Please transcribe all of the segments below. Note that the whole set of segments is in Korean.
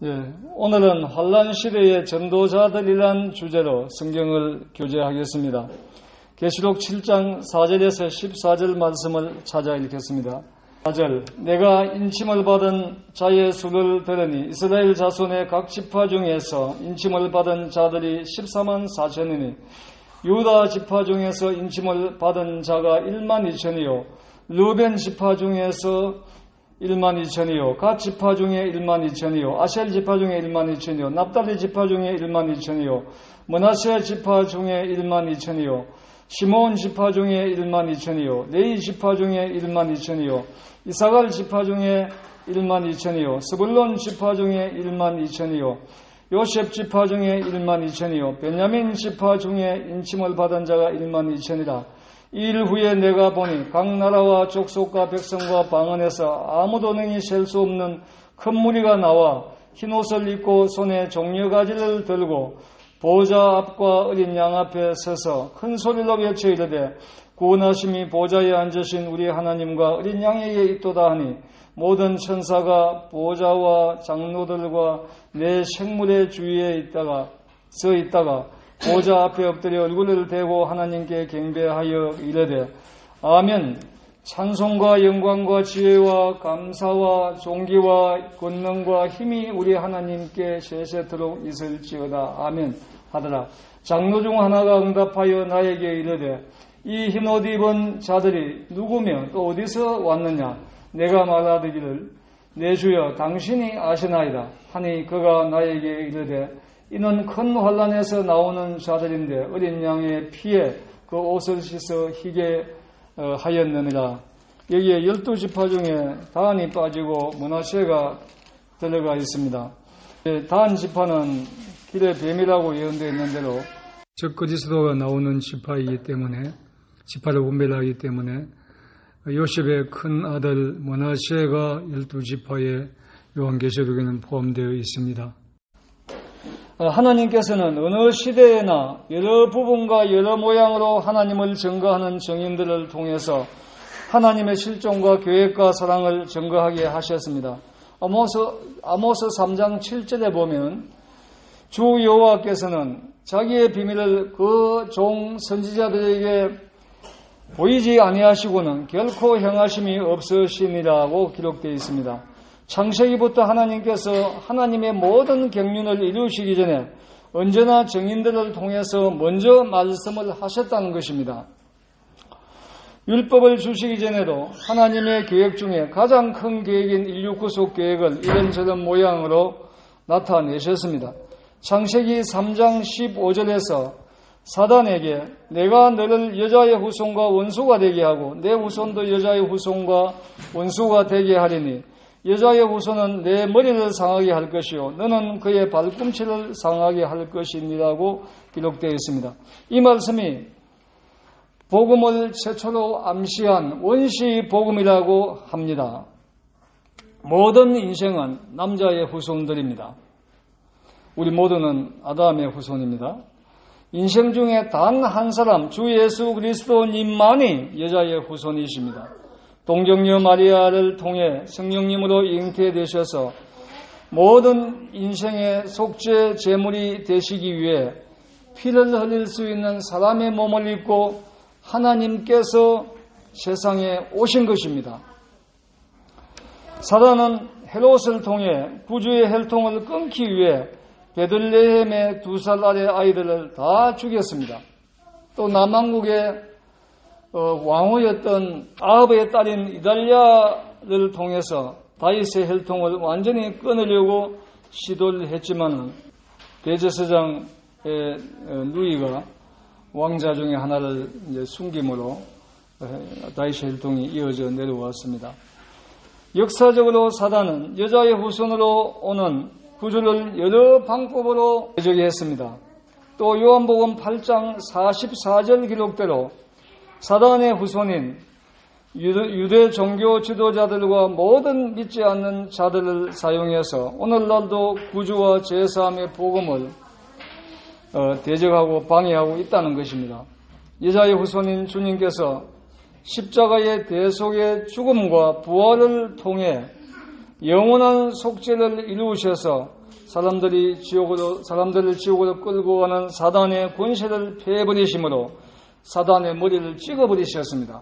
오늘은 환란 시대의 전도자들이란 주제로 성경을 교제하겠습니다. 계시록 7장 4절에서 14절 말씀을 찾아 읽겠습니다. 4절, 내가 인침을 받은 자의 수를 들으니 이스라엘 자손의 각 지파 중에서 인침을 받은 자들이 14만 4천이니 유다 지파 중에서 인침을 받은 자가 1만 2천이요 르벤 지파 중에서 1만 2천이요 갓 지파 중에 1만 2천이요 아셀 지파 중에 1만 2천이요 납달리 지파 중에 1만 2천이요 므낫세 지파 중에 1만 2천이요 시몬 지파 중에 1만 2천이요 레위 지파 중에 1만 2천이요 이사갈 지파 중에 1만 2천이요 스불론 지파 중에 1만 2천이요 요셉 지파 중에 1만 2천이요 베냐민 지파 중에 인침을 받은 자가 1만 2천이라. 이 일 후에 내가 보니 각 나라와 족속과 백성과 방언에서 아무도 능히 셀 수 없는 큰 무리가 나와 흰 옷을 입고 손에 종려가지를 들고 보좌 앞과 어린 양 앞에 서서 큰 소리로 외쳐 이르되 구원하심이 보좌에 앉으신 우리 하나님과 어린 양에게 있도다 하니 모든 천사가 보좌와 장로들과 내 생물의 주위에 서 있다가 보좌 앞에 엎드려 얼굴을 대고 하나님께 경배하여 이르되 아멘. 찬송과 영광과 지혜와 감사와 존귀와 권능과 힘이 우리 하나님께 세세토록 있을지어다. 아멘 하더라. 장로 중 하나가 응답하여 나에게 이르되 이 흰옷 입은 자들이 누구며 또 어디서 왔느냐. 내가 말하기를 내 주여 당신이 아시나이다 하니 그가 나에게 이르되 이는 큰 환란에서 나오는 자들인데 어린 양의 피에 그 옷을 씻어 희게 하였느니라. 여기에 12지파 중에 단이 빠지고 므낫세가 들어가 있습니다. 단 지파는 길의 뱀이라고 예언되어 있는 대로 적 그리스도가 나오는 지파이기 때문에 지파를 분별하기 때문에 요셉의 큰 아들 므낫세가 12지파에 요한계시록에는 포함되어 있습니다. 하나님께서는 어느 시대에나 여러 부분과 여러 모양으로 하나님을 증거하는 증인들을 통해서 하나님의 실존과 계획과 사랑을 증거하게 하셨습니다. 아모스 3장 7절에 보면 주 여호와께서는 자기의 비밀을 그 종 선지자들에게 보이지 아니하시고는 결코 행하심이 없으시니라고 기록되어 있습니다. 창세기부터 하나님께서 하나님의 모든 경륜을 이루시기 전에 언제나 증인들을 통해서 먼저 말씀을 하셨다는 것입니다. 율법을 주시기 전에도 하나님의 계획 중에 가장 큰 계획인 인류 구속 계획을 이런저런 모양으로 나타내셨습니다. 창세기 3장 15절에서 사단에게 내가 너를 여자의 후손과 원수가 되게 하고 내 후손도 여자의 후손과 원수가 되게 하리니 여자의 후손은 내 머리를 상하게 할 것이요 너는 그의 발꿈치를 상하게 할 것이니라고 기록되어 있습니다. 이 말씀이 복음을 최초로 암시한 원시 복음이라고 합니다. 모든 인생은 남자의 후손들입니다. 우리 모두는 아담의 후손입니다. 인생 중에 단 한 사람 주 예수 그리스도님만이 여자의 후손이십니다. 동정녀 마리아를 통해 성령님으로 잉태되셔서 모든 인생의 속죄 제물이 되시기 위해 피를 흘릴 수 있는 사람의 몸을 입고 하나님께서 세상에 오신 것입니다. 사단은 헤롯을 통해 구주의 혈통을 끊기 위해 베들레헴의 2살 아래 아이들을 다 죽였습니다. 또 남왕국의 왕후였던 아합의 딸인 이달랴를 통해서 다윗의 혈통을 완전히 끊으려고 시도를 했지만 대제사장의 누이가 왕자 중에 하나를 숨김으로 다윗의 혈통이 이어져 내려왔습니다. 역사적으로 사단은 여자의 후손으로 오는 구주를 여러 방법으로 대적했습니다. 또 요한복음 8장 44절 기록대로 사단의 후손인 유대 종교 지도자들과 모든 믿지 않는 자들을 사용해서 오늘날도 구주와 제사함의 복음을 대적하고 방해하고 있다는 것입니다. 여자의 후손인 주님께서 십자가의 대속의 죽음과 부활을 통해 영원한 속죄를 이루셔서 사람들을 지옥으로 끌고 가는 사단의 권세를 패버리심으로 사단의 머리를 찍어버리셨습니다.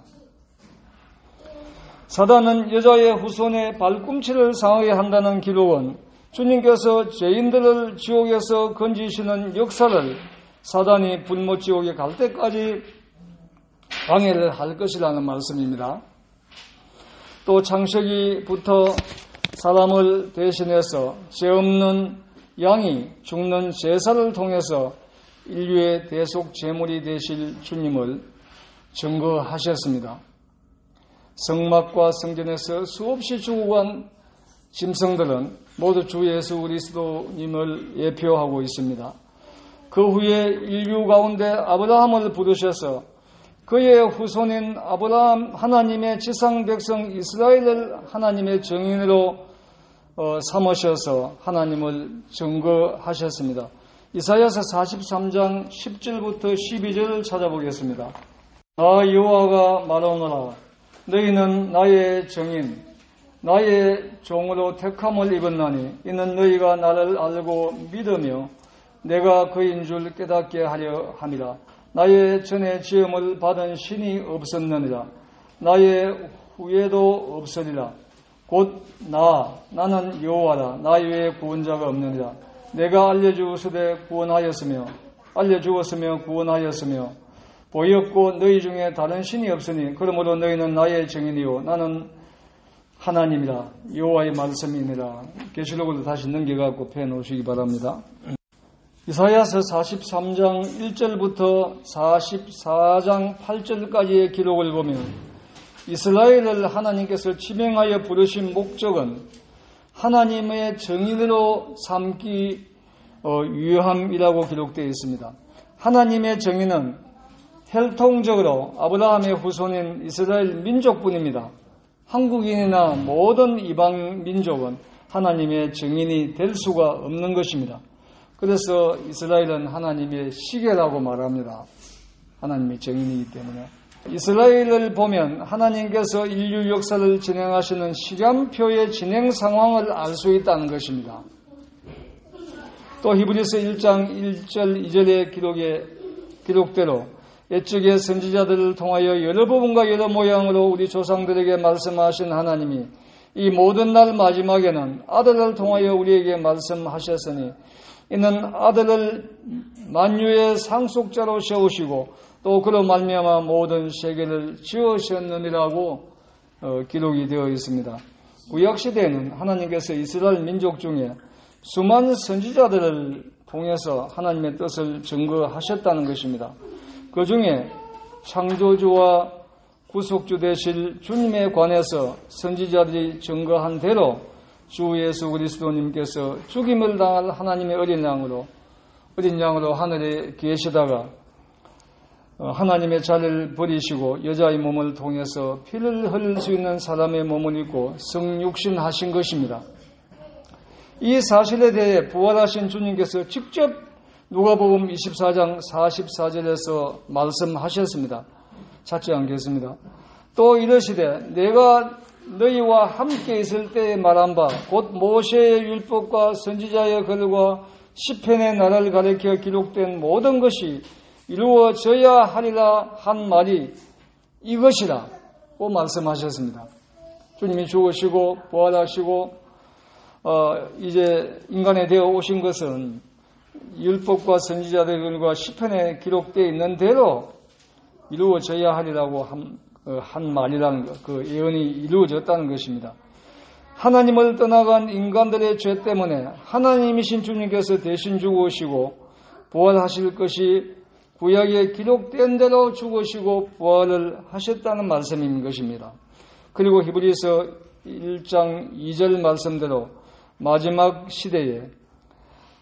사단은 여자의 후손의 발꿈치를 상하게 한다는 기록은 주님께서 죄인들을 지옥에서 건지시는 역사를 사단이 불못지옥에 갈 때까지 방해를 할 것이라는 말씀입니다. 또 창세기부터 사람을 대신해서 죄 없는 양이 죽는 제사를 통해서 인류의 대속 제물이 되실 주님을 증거하셨습니다. 성막과 성전에서 수없이 죽어간 짐승들은 모두 주 예수 그리스도님을 예표하고 있습니다. 그 후에 인류 가운데 아브라함을 부르셔서 그의 후손인 아브라함 하나님의 지상 백성 이스라엘을 하나님의 정인으로 삼으셔서 하나님을 증거하셨습니다. 이사야서 43장 10절부터 12절을 찾아보겠습니다. 나 여호와가 말하노라. 너희는 나의 정인, 나의 종으로 택함을 입었나니 이는 너희가 나를 알고 믿으며 내가 그인 줄 깨닫게 하려 함이라. 나의 전에 지음을 받은 신이 없었느니라. 나의 후에도 없으리라. 곧 나는 여호와라. 나 외에 구원자가 없느니라. 내가 알려주었으며 구원하였으며 보였고 너희 중에 다른 신이 없으니 그러므로 너희는 나의 정인이요 나는 하나님이라. 여호와의 말씀이니라. 계시록을 다시 넘겨갖고 펴놓으시기 바랍니다. 이사야서 43장 1절부터 44장 8절까지의 기록을 보면 이스라엘을 하나님께서 지명하여 부르신 목적은 하나님의 정인으로 삼기 위함이라고 기록되어 있습니다. 하나님의 정인은 혈통적으로 아브라함의 후손인 이스라엘 민족뿐입니다. 한국인이나 모든 이방 민족은 하나님의 정인이 될 수가 없는 것입니다. 그래서 이스라엘은 하나님의 시계라고 말합니다. 하나님의 정인이기 때문에. 이스라엘을 보면 하나님께서 인류 역사를 진행하시는 시간표의 진행 상황을 알 수 있다는 것입니다. 또 히브리서 1장 1절 2절의 기록대로 옛적의 선지자들을 통하여 여러 부분과 여러 모양으로 우리 조상들에게 말씀하신 하나님이 이 모든 날 마지막에는 아들을 통하여 우리에게 말씀하셨으니 이는 아들을 만유의 상속자로 세우시고 또 그로 말미암아 모든 세계를 지으셨느니라고 기록이 되어 있습니다. 구약시대에는 하나님께서 이스라엘 민족 중에 수많은 선지자들을 통해서 하나님의 뜻을 증거하셨다는 것입니다. 그 중에 창조주와 구속주 되실 주님에 관해서 선지자들이 증거한 대로 주 예수 그리스도님께서 죽임을 당할 하나님의 어린 양으로 하늘에 계시다가 하나님의 자리를 버리시고 여자의 몸을 통해서 피를 흘릴 수 있는 사람의 몸을 입고 성육신하신 것입니다. 이 사실에 대해 부활하신 주님께서 직접 누가복음 24장 44절에서 말씀하셨습니다. 찾지 않겠습니다. 또 이르시되 내가 너희와 함께 있을 때에 말한 바 곧 모세의 율법과 선지자의 글과 시편의 나라를 가리켜 기록된 모든 것이 이루어져야 하리라 한 말이 이것이라고 말씀하셨습니다. 주님이 죽으시고 부활하시고 이제 인간에 되어 오신 것은 율법과 선지자의 글과 시편에 기록되어 있는 대로 이루어져야 하리라고 한 말이라는 것, 그 예언이 이루어졌다는 것입니다. 하나님을 떠나간 인간들의 죄 때문에 하나님이신 주님께서 대신 죽으시고 부활하실 것이 구약에 기록된 대로 죽으시고 부활을 하셨다는 말씀인 것입니다. 그리고 히브리서 1장 2절 말씀대로 마지막 시대에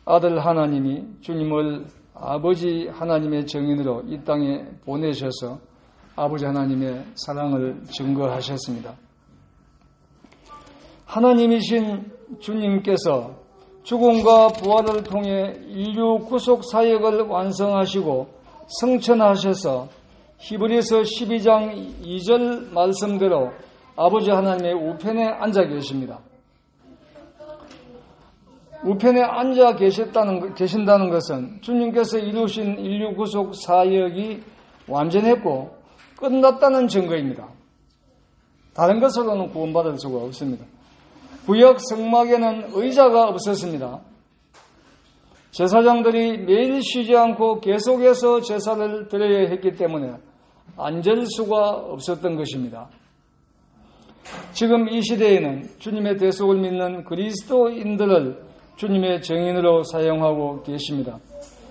아들 하나님이 주님을 아버지 하나님의 정인으로 이 땅에 보내셔서 아버지 하나님의 사랑을 증거하셨습니다. 하나님이신 주님께서 죽음과 부활을 통해 인류 구속 사역을 완성하시고 성천하셔서 히브리서 12장 2절 말씀대로 아버지 하나님의 우편에 앉아 계십니다. 우편에 앉아 계신다는 것은 주님께서 이루신 인류 구속 사역이 완전했고 끝났다는 증거입니다. 다른 것으로는 구원받을 수가 없습니다. 구약 성막에는 의자가 없었습니다. 제사장들이 매일 쉬지 않고 계속해서 제사를 드려야 했기 때문에 앉을 수가 없었던 것입니다. 지금 이 시대에는 주님의 대속을 믿는 그리스도인들을 주님의 증인으로 사용하고 계십니다.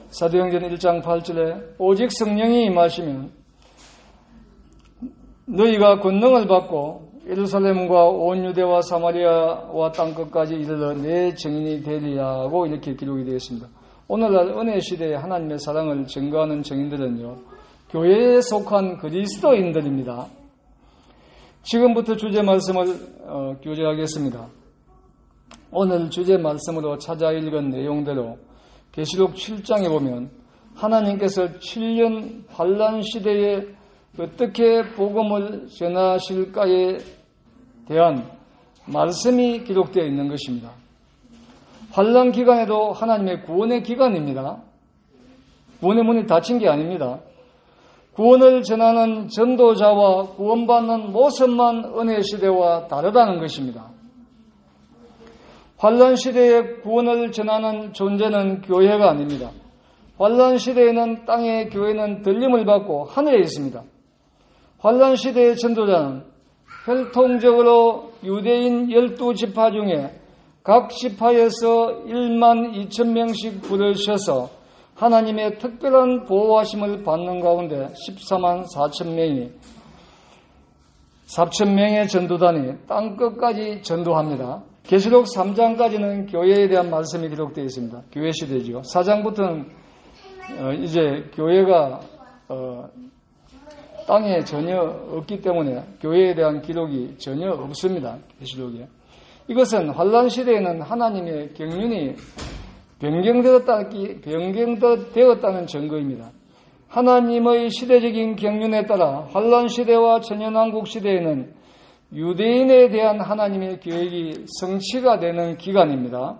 사도행전 1장 8절에 오직 성령이 임하시면 너희가 권능을 받고 예루살렘과 온 유대와 사마리아와 땅끝까지 이르러 내 증인이 되리라고 이렇게 기록이 되어 있습니다. 오늘날 은혜 시대에 하나님의 사랑을 증거하는 증인들은요, 교회에 속한 그리스도인들입니다. 지금부터 주제 말씀을 교제하겠습니다. 오늘 주제 말씀으로 찾아 읽은 내용대로 계시록 7장에 보면 하나님께서 7년 환난 시대에 어떻게 복음을 전하실까에 대한 말씀이 기록되어 있는 것입니다. 환난 기간에도 하나님의 구원의 기간입니다. 구원의 문이 닫힌 게 아닙니다. 구원을 전하는 전도자와 구원받는 모습만 은혜 시대와 다르다는 것입니다. 환난 시대에 구원을 전하는 존재는 교회가 아닙니다. 환난 시대에는 땅의 교회는 들림을 받고 하늘에 있습니다. 환난 시대의 전도자는 혈통적으로 유대인 12지파 중에 각 지파에서 1만 2천 명씩 부르셔서 하나님의 특별한 보호하심을 받는 가운데 14만 4천 명의 전도단이 땅끝까지 전도합니다. 계시록 3장까지는 교회에 대한 말씀이 기록되어 있습니다. 교회 시대죠. 4장부터는 이제 교회가 땅에 전혀 없기 때문에 교회에 대한 기록이 전혀 없습니다. 계시록에. 이것은 환난 시대에는 하나님의 경륜이 변경되었다는 증거입니다. 하나님의 시대적인 경륜에 따라 환난 시대와 천연왕국 시대에는 유대인에 대한 하나님의 계획이 성취가 되는 기간입니다.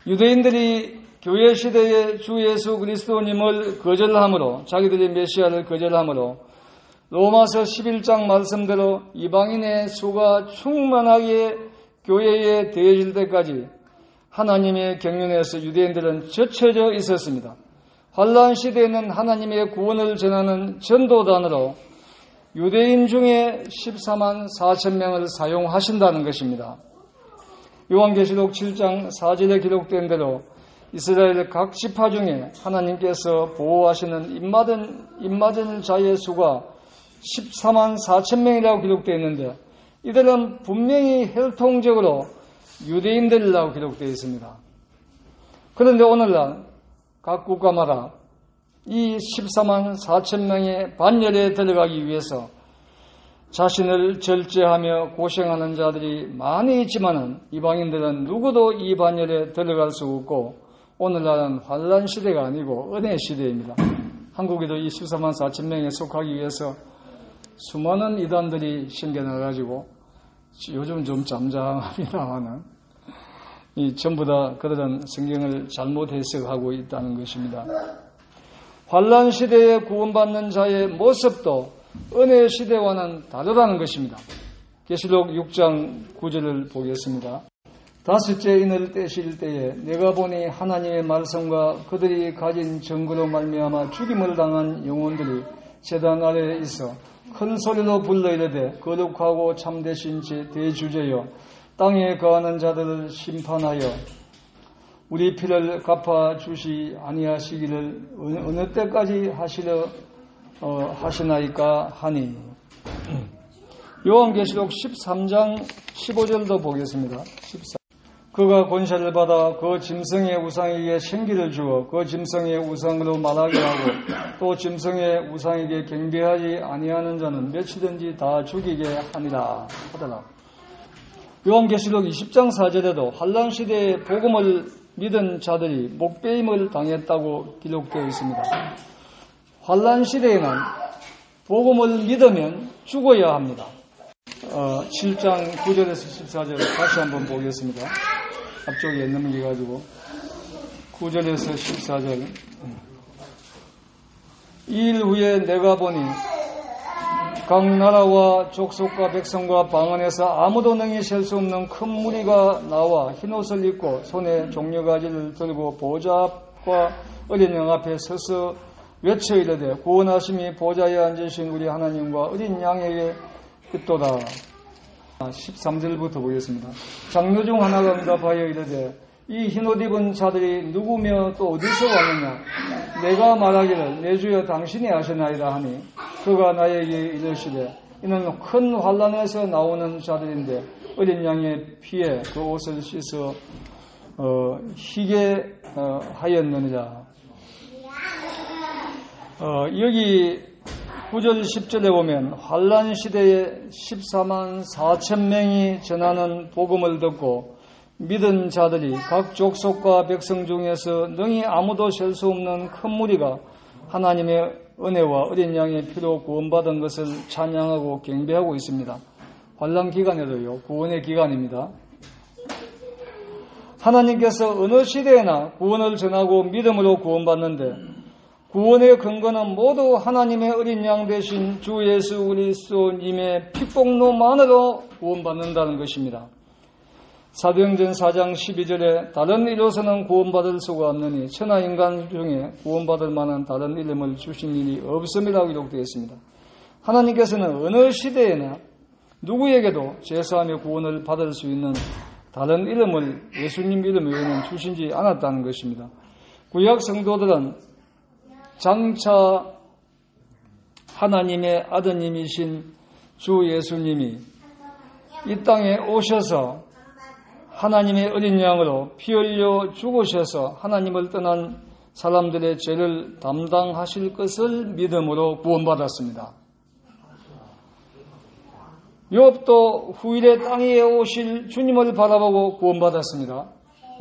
유대인들이 교회 시대에 주 예수 그리스도님을 거절함으로, 자기들이 메시아를 거절함으로 로마서 11장 말씀대로 이방인의 수가 충만하게 교회에 더해질 때까지 하나님의 경륜에서 유대인들은 젖혀져 있었습니다. 환난 시대에는 하나님의 구원을 전하는 전도단으로 유대인 중에 14만 4천 명을 사용하신다는 것입니다. 요한계시록 7장 4절에 기록된 대로 이스라엘 각 지파 중에 하나님께서 보호하시는 입맞은 자의 수가 14만 4천 명이라고 기록되어 있는데 이들은 분명히 혈통적으로 유대인들이라고 기록되어 있습니다. 그런데 오늘날 각 국가마다 이 14만 4천 명의 반열에 들어가기 위해서 자신을 절제하며 고생하는 자들이 많이 있지만은 이방인들은 누구도 이 반열에 들어갈 수 없고 오늘날은 환난 시대가 아니고 은혜 시대입니다. 한국에도 이 14만 4천 명에 속하기 위해서 수많은 이단들이 생겨나가지고 요즘 좀 잠잠합니다만은 전부 다 그런 성경을 잘못 해석하고 있다는 것입니다. 환난 시대에 구원받는 자의 모습도 은혜 시대와는 다르다는 것입니다. 계시록 6장 9절을 보겠습니다. 다섯째 인을 떼실 때에 내가 보니 하나님의 말씀과 그들이 가진 증거로 말미암아 죽임을 당한 영혼들이 제단 아래에 있어 큰 소리로 불러 이르되 거룩하고 참되신 대주제여 땅에 거하는 자들을 심판하여 우리 피를 갚아주시 아니하시기를 어느 때까지 하시나이까 하니. 요한계시록 13장 15절도 보겠습니다. 14. 그가 권세를 받아 그 짐승의 우상에게 생기를 주어 그 짐승의 우상으로 말하게 하고 또 짐승의 우상에게 경배하지 아니하는 자는 며칠든지 다 죽이게 하니라 하더라. 요한계시록 20장 4절에도 환난 시대에 복음을 믿은 자들이 목배임을 당했다고 기록되어 있습니다. 환난 시대에는 복음을 믿으면 죽어야 합니다. 7장 9절에서 14절 다시 한번 보겠습니다. 앞쪽에 넘겨가지고 9절에서 14절. 이 일 후에 내가 보니 각 나라와 족속과 백성과 방언에서 아무도 능히 셀 수 없는 큰 무리가 나와 흰옷을 입고 손에 종려가지를 들고 보좌 앞과 어린 양 앞에 서서 외쳐 이르되 구원하심이 보좌에 앉으신 우리 하나님과 어린 양에게 있도다. 13절부터 보겠습니다. 장로 중 하나가 응답하여 이르되 이 흰옷 입은 자들이 누구며 또 어디서 왔느냐? 내가 말하기를 내 주여 당신이 아시나이다 하니 그가 나에게 이르시되 이는 큰 환난에서 나오는 자들인데 어린 양의 피에 그 옷을 씻어 희게 하였느니라. 여기 9절 10절에 보면 환난 시대에 14만 4천 명이 전하는 복음을 듣고 믿은 자들이 각 족속과 백성 중에서 능히 아무도 셀 수 없는 큰 무리가 하나님의 은혜와 어린 양의 피로 구원받은 것을 찬양하고 경배하고 있습니다. 환난 기간에도요, 구원의 기간입니다. 하나님께서 어느 시대에나 구원을 전하고 믿음으로 구원받는데 구원의 근거는 모두 하나님의 어린 양 되신 주 예수 그리스도님의 피폭로만으로 구원받는다는 것입니다. 사도행전 4장 12절에 다른 이로서는 구원받을 수가 없느니 천하 인간 중에 구원받을 만한 다른 이름을 주신 일이 없음이라고 기록되어 있습니다. 하나님께서는 어느 시대에나 누구에게도 제사하며 구원을 받을 수 있는 다른 이름을 예수님 이름 외에는 주시지 않았다는 것입니다. 구약 성도들은 장차 하나님의 아드님이신 주 예수님이 이 땅에 오셔서 하나님의 어린 양으로 피 흘려 죽으셔서 하나님을 떠난 사람들의 죄를 담당하실 것을 믿음으로 구원받았습니다. 욥도 후일에 땅 위에 오실 주님을 바라보고 구원받았습니다.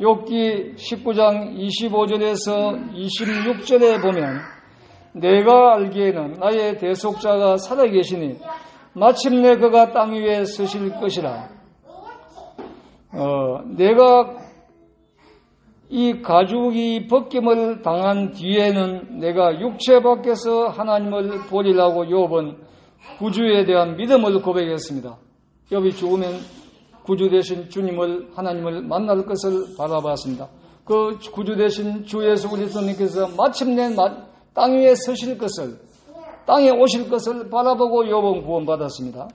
욥기 19장 25절에서 26절에 보면 내가 알기에는 나의 대속자가 살아계시니 마침내 그가 땅 위에 서실 것이라. 내가 이 가죽이 벗김을 당한 뒤에는 내가 육체 밖에서 하나님을 보리라고 욥은 구주에 대한 믿음을 고백했습니다. 욥이 죽으면 구주 되신 주님을 하나님을 만날 것을 바라봤습니다. 그 구주 되신 주 예수 그리스도님께서 마침내 땅 위에 서실 것을, 땅에 오실 것을 바라보고 욥은 구원받았습니다.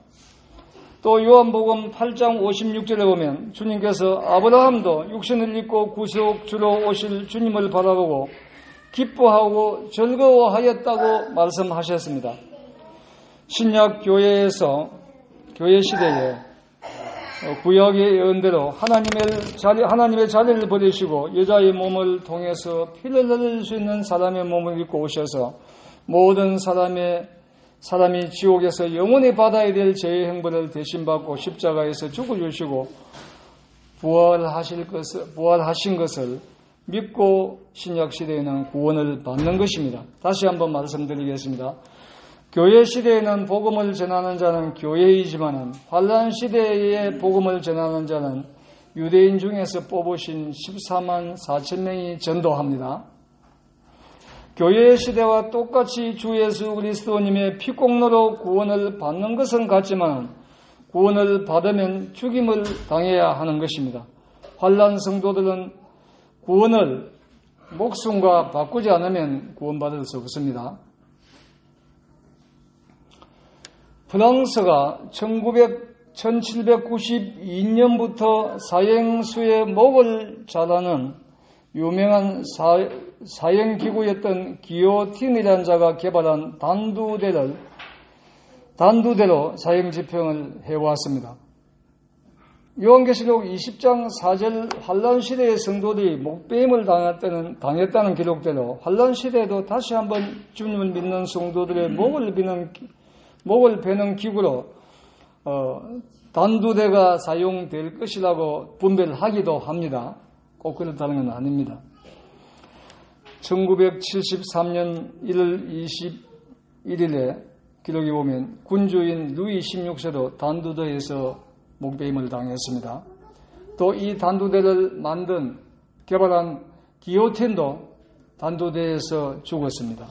또 요한복음 8장 56절에 보면 주님께서 아브라함도 육신을 입고 구속주로 오실 주님을 바라보고 기뻐하고 즐거워하였다고 말씀하셨습니다. 신약 교회에서 교회 시대에 구약의 예언대로 하나님의 자리를 버리시고 여자의 몸을 통해서 피를 흘릴 수 있는 사람의 몸을 입고 오셔서 모든 사람이 지옥에서 영원히 받아야 될 죄의 행벌을 대신받고 십자가에서 죽어주시고 부활하신 것을 믿고 신약시대에는 구원을 받는 것입니다. 다시 한번 말씀드리겠습니다. 교회 시대에는 복음을 전하는 자는 교회이지만 환난 시대에 복음을 전하는 자는 유대인 중에서 뽑으신 14만 4천 명이 전도합니다. 교회의 시대와 똑같이 주 예수 그리스도님의 피공로로 구원을 받는 것은 같지만 구원을 받으면 죽임을 당해야 하는 것입니다. 환난 성도들은 구원을 목숨과 바꾸지 않으면 구원받을 수 없습니다. 프랑스가 1792년부터 사형수의 목을 자르는 유명한 사형기구였던 기요틴이라는 자가 개발한 단두대로 사형집행을 해왔습니다. 요한계시록 20장 4절 환란 시대의 성도들이 목베임을 당했다는 기록대로 환란 시대에도 다시 한번 주님을 믿는 성도들의 목을 베는 기구로 단두대가 사용될 것이라고 분별하기도 합니다. 꼭 그렇다는 건 아닙니다. 1973년 1월 21일에 기록에 보면 군주인 루이 16세도 단두대에서 목베임을 당했습니다. 또 이 단두대를 개발한 기요틴도 단두대에서 죽었습니다.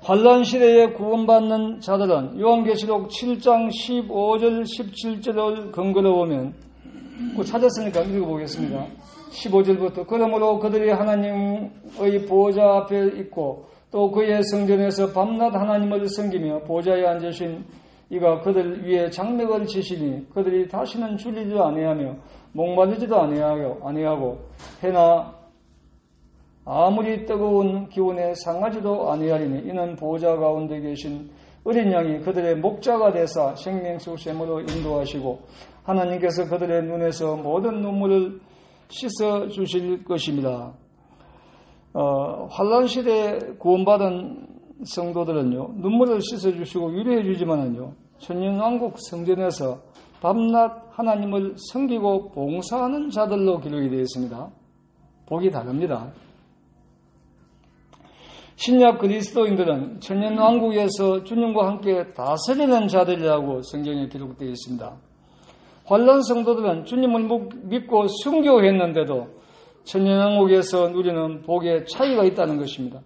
환란 시대에 구원받는 자들은 요한계시록 7장 15절 17절을 근거로 보면 찾았으니까 읽어보겠습니다. 15절부터 그러므로 그들이 하나님의 보호자 앞에 있고 또 그의 성전에서 밤낮 하나님을 섬기며 보호자에 앉으신 이가 그들 위에 장막을 치시니 그들이 다시는 줄이지도 아니하며 목마르지도 아니하고 해나 아무리 뜨거운 기온에 상하지도 아니하리니 이는 보호자 가운데 계신 어린 양이 그들의 목자가 되사 생명수 샘으로 인도하시고 하나님께서 그들의 눈에서 모든 눈물을 씻어 주실 것입니다. 환란 시대에 구원받은 성도들은요, 눈물을 씻어 주시고 위로해 주지만은요, 천년왕국 성전에서 밤낮 하나님을 섬기고 봉사하는 자들로 기록이 되어 있습니다. 복이 다릅니다. 신약 그리스도인들은 천년왕국에서 주님과 함께 다스리는 자들이라고 성경에 기록되어 있습니다. 환란 성도들은 주님을 믿고 순교했는데도 천년왕국에서 누리는 복의 차이가 있다는 것입니다.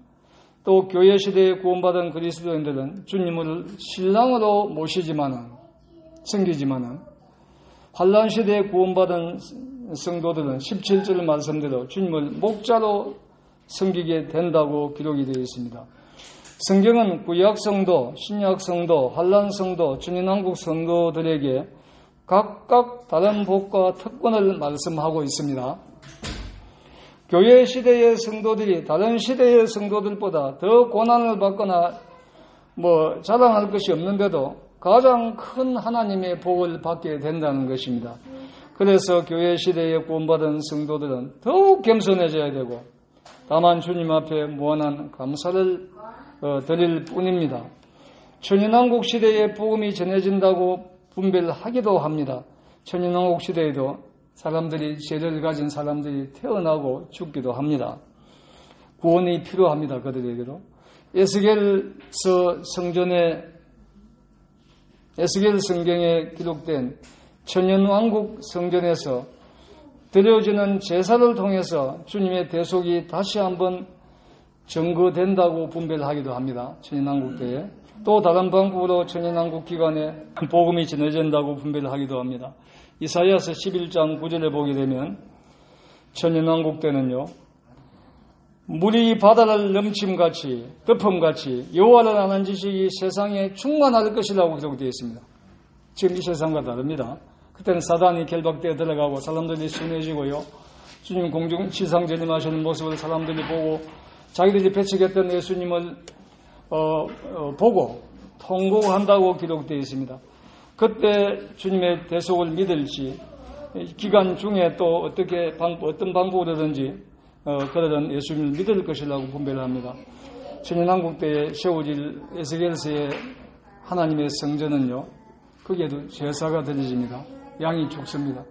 또 교회 시대에 구원받은 그리스도인들은 주님을 신랑으로 섬기지만은 환란 시대에 구원받은 성도들은 17절 말씀대로 주님을 목자로 섬기게 된다고 기록이 되어 있습니다. 성경은 구약 성도, 신약 성도, 환란 성도, 천년왕국 성도들에게 각각 다른 복과 특권을 말씀하고 있습니다. 교회 시대의 성도들이 다른 시대의 성도들보다 더 고난을 받거나 자랑할 것이 없는데도 가장 큰 하나님의 복을 받게 된다는 것입니다. 그래서 교회 시대에 구원받은 성도들은 더욱 겸손해져야 되고 다만 주님 앞에 무한한 감사를 드릴 뿐입니다. 천년왕국 시대에 복음이 전해진다고 분별하기도 합니다. 천년왕국 시대에도 사람들이 죄를 가진 사람들이 태어나고 죽기도 합니다. 구원이 필요합니다. 그들에게도. 에스겔 성경에 기록된 천년왕국 성전에서 드려지는 제사를 통해서 주님의 대속이 다시 한번 증거된다고 분별하기도 합니다. 천년왕국 때에. 또 다른 방법으로 천년왕국 기간에 복음이 전해진다고 분별하기도 합니다. 이사야서 11장 9절에 보게 되면 천년왕국 때는요, 물이 바다를 넘침같이 덮음같이 여호와를 아는 지식이 세상에 충만할 것이라고 기록되어 있습니다. 지금 이 세상과 다릅니다. 그때는 사단이 결박되어 들어가고 사람들이 순해지고요, 주님 공중 지상 재림하시는 모습을 사람들이 보고 자기들이 배척했던 예수님을 보고 통곡한다고 기록되어 있습니다. 그때 주님의 대속을 믿을지 기간 중에 또 어떤 방법으로든지 그들은 예수님을 믿을 것이라고 분별합니다. 천년왕국 때에 세워질 에스겔서의 하나님의 성전은요, 거기에도 제사가 드려집니다. 양이 죽습니다.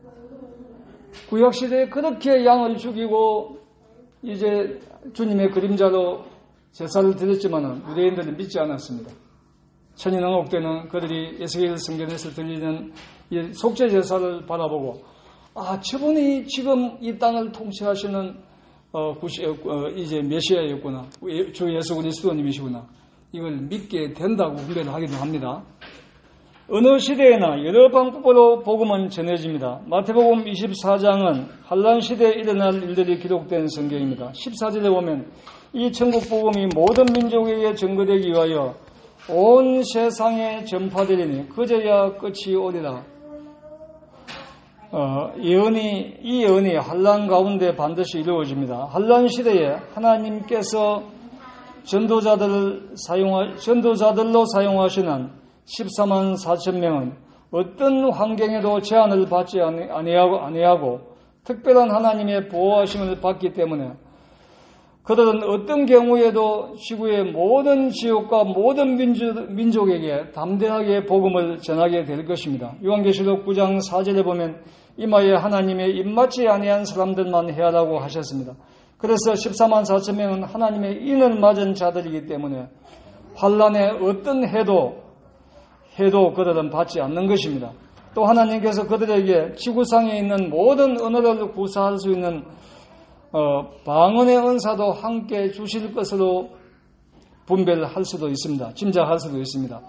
구약시대에 그렇게 양을 죽이고 이제 주님의 그림자로 제사를 드렸지만은 유대인들은 믿지 않았습니다. 천년왕국 때는 그들이 에스겔 성전에서 드리는 이 속죄 제사를 바라보고 저분이 지금 이 땅을 통치하시는 이제 메시아였구나, 주 예수 그리스도님이시구나, 이걸 믿게 된다고 분별하기도 합니다. 어느 시대에나 여러 방법으로 복음은 전해집니다. 마태복음 24장은 환란 시대에 일어날 일들이 기록된 성경입니다. 14절에 보면 이 천국 복음이 모든 민족에게 전거되기 위하여 온 세상에 전파되리니 그제야 끝이 오리라. 이 예언이 환란 가운데 반드시 이루어집니다. 환란 시대에 하나님께서 전도자들로 사용하시는 14만 4천 명은 어떤 환경에도 제한을 받지 아니하고 특별한 하나님의 보호하심을 받기 때문에 그들은 어떤 경우에도 지구의 모든 지역과 모든 민족에게 담대하게 복음을 전하게 될 것입니다. 요한계시록 9장 4절에 보면 이마에 하나님의 입맞지 아니한 사람들만 해하라고 하셨습니다. 그래서 14만 4천 명은 하나님의 인을 맞은 자들이기 때문에 환란에 어떤 해도 그들은 받지 않는 것입니다. 또 하나님께서 그들에게 지구상에 있는 모든 언어를 구사할 수 있는 방언의 은사도 함께 주실 것으로 분별할 수도 있습니다. 짐작할 수도 있습니다.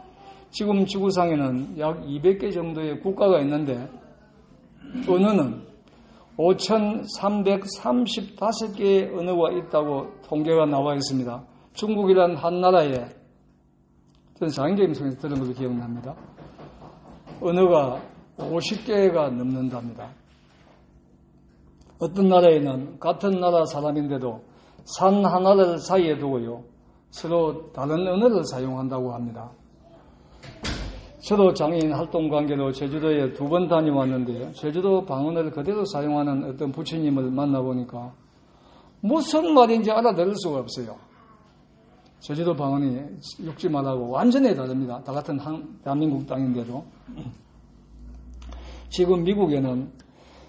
지금 지구상에는 약 200개 정도의 국가가 있는데 언어는 5,335개의 언어가 있다고 통계가 나와 있습니다. 중국이란 한 나라에 저는 장인게임 속에서 들은 것도 기억납니다. 언어가 50개가 넘는답니다. 어떤 나라에는 같은 나라 사람인데도 산 하나를 사이에 두고요, 서로 다른 언어를 사용한다고 합니다. 저도 장애인 활동 관계로 제주도에 2번 다녀왔는데요, 제주도 방언을 그대로 사용하는 어떤 부처님을 만나보니까 무슨 말인지 알아들을 수가 없어요. 제주도 방언이 육지 말하고 완전히 다릅니다. 다 같은 대한민국 땅인데도. 지금 미국에는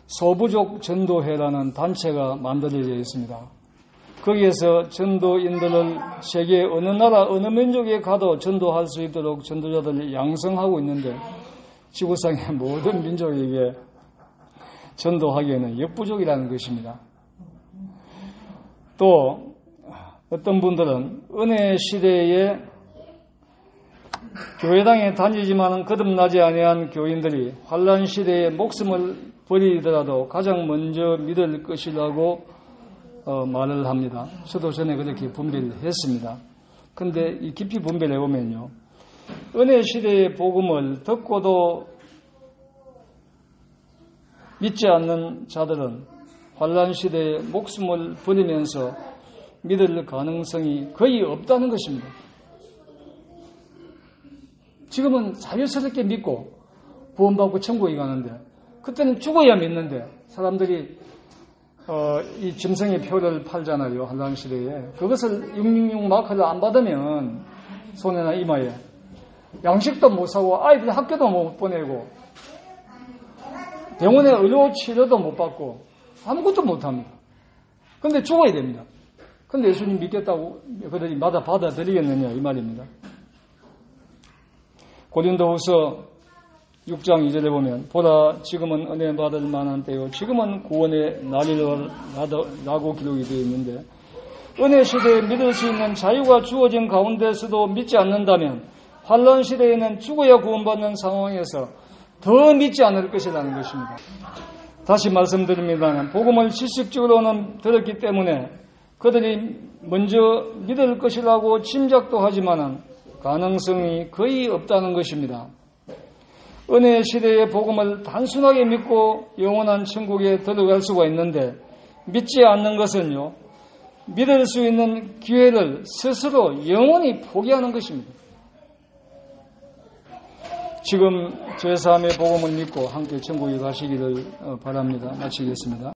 소부족 전도회라는 단체가 만들어져 있습니다. 거기에서 전도인들을 세계 어느 나라 어느 민족에 가도 전도할 수 있도록 전도자들을 양성하고 있는데 지구상의 모든 민족에게 전도하기에는 역부족이라는 것입니다. 또 어떤 분들은 은혜 시대에 교회당에 다니지만 거듭나지 아니한 교인들이 환란 시대에 목숨을 버리더라도 가장 먼저 믿을 것이라고 말을 합니다. 저도 전에 그렇게 분별했습니다. 근데 이 깊이 분별해보면요, 은혜 시대의 복음을 듣고도 믿지 않는 자들은 환란 시대에 목숨을 버리면서 믿을 가능성이 거의 없다는 것입니다. 지금은 자유스럽게 믿고 구원받고 천국에 가는데, 그때는 죽어야 믿는데 사람들이 이 짐승의 표를 팔잖아요. 환란 시대에. 그것을 666 마크를 안 받으면 손에나 이마에 양식도 못 사고 아이들 학교도 못 보내고 병원에 의료 치료도 못 받고 아무것도 못 합니다. 근데 죽어야 됩니다. 근데 예수님 믿겠다고 그들이 받아들이겠느냐 이 말입니다. 고린도후서 6장 2절에 보면 보라 지금은 은혜 받을 만한 때요 지금은 구원의 날이라고 기록이 되어 있는데, 은혜 시대에 믿을 수 있는 자유가 주어진 가운데서도 믿지 않는다면 환란 시대에는 죽어야 구원받는 상황에서 더 믿지 않을 것이라는 것입니다. 다시 말씀드립니다만 복음을 지식적으로는 들었기 때문에 그들이 먼저 믿을 것이라고 짐작도 하지만 가능성이 거의 없다는 것입니다. 은혜 시대의 복음을 단순하게 믿고 영원한 천국에 들어갈 수가 있는데, 믿지 않는 것은요, 믿을 수 있는 기회를 스스로 영원히 포기하는 것입니다. 지금 제 삶의 복음을 믿고 함께 천국에 가시기를 바랍니다. 마치겠습니다.